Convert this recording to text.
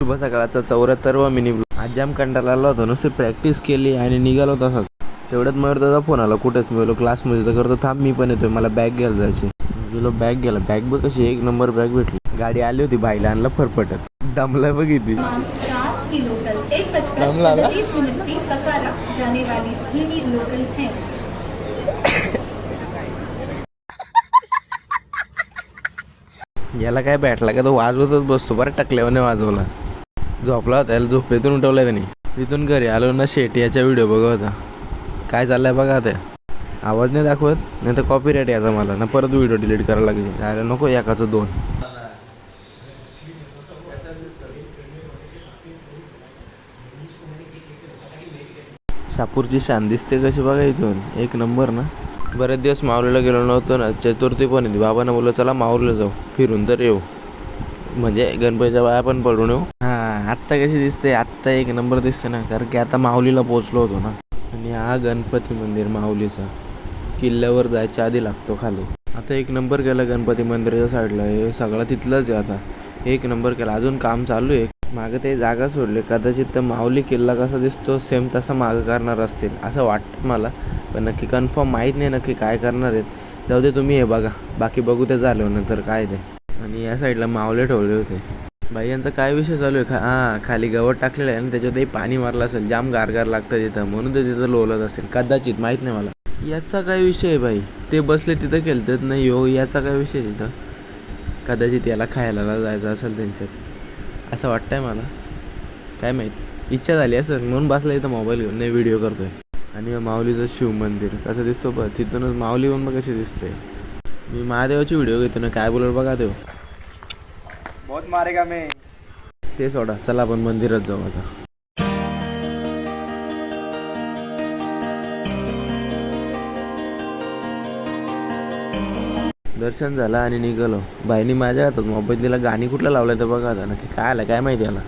शुभ सकाळचा 74वा mini blog. आज जाम कंटाळा आला होता, नुसती प्रॅक्टिस केली आणि निघालो तसाच. तेवढ्यात मयूर दादा फोन आला, कुठेच मी क्लासमध्ये. तर करतो थांब मी पण येतोय, मला बॅग घ्यायला जायची. गेलो बॅग घ्यायला. बॅग बघ कशी एक नंबर बॅग भेटली. गाडी आली होती बाईला आणला फरफटत. दमला बघितली. याला काय भेटला का तो वाजवतच बसतो. बरं टकल्याने वाजवला. झोपला होता, याला झोपेतून उठवलाय त्याने. तिथून घरी आलो ना, शेट्याचा व्हिडिओ बघा होता. काय चाललंय बघा आता. आवाज नाही दाखवत, नाही तर कॉपीराईट यायचा मला ना, परत व्हिडिओ डिलीट करायला लागेल. यायला नको एकाचं 2. शापूरची शान दिसते कशी बघा इथून, एक नंबर ना. बरेच दिवस माऊलीला गेलो नव्हतो ना, चतुर्थी पण येते. बाबांना बोललं चला माऊलीला जाऊ, फिरून तर येऊ, म्हणजे गणपतीच्या बाया पण पडून येऊ. हां, आत्ता कशी दिसते, आत्ता एक नंबर दिसते ना, कारण की आता माऊलीला पोचलो होतो ना. आणि हा गणपती मंदिर माऊलीचा किल्ल्यावर जायच्या आधी लागतो खाली. आता एक नंबर केला गणपती मंदिराच्या साईडला. हे सगळं तिथलंच आहे आता. एक नंबर केला. अजून काम चालू आहे. मागं ते जागा सोडली, कदाचित तर माऊली किल्ला कसा दिसतो सेम तसा मागं करणार असतील असं वाटतं मला, पण नक्की कन्फर्म माहीत नाही नक्की काय करणार आहेत. जाऊ दे, तुम्ही हे बघा, बाकी बघू ते झालं नंतर काय ते. आणि या साईडला मावले ठेवले होते. बाई यांचा काय विषय चालू आहे. हां, खाली गवत टाकलेलं आहे आणि त्याच्यातही पाणी मारलं असेल. जाम गारगार लागतं तिथं, म्हणून ते तिथं लोळत असेल कदाचित, माहीत नाही मला. याचा काय विषय आहे बाई, ते बसले तिथं खेळतात नाही हो, याचा काय विषय तिथं. कदाचित याला खायला जायचं असेल त्यांच्यात, असं वाटतंय मला, काय माहीत. इच्छा झाली असेल म्हणून बसला इथं मोबाईल घेऊन, नाही व्हिडिओ करतोय. आणि माऊलीचं शिव मंदिर कसं दिसतो बघ, तिथूनच माऊली पण कशी दिसते. मी महादेवाची व्हिडिओ घेतो ना, काय बोलत बघा देव. बहुत मारेगा मैं. ते सोडा, चला आपण मंदिरात जाऊ आता. दर्शन झालं आणि निघालो. बाईनी माझ्या हातात मोबाईल दिला, गाणी कुठलं लावलं तर बघा आता, नक्की काय आलं काय माहिती याला.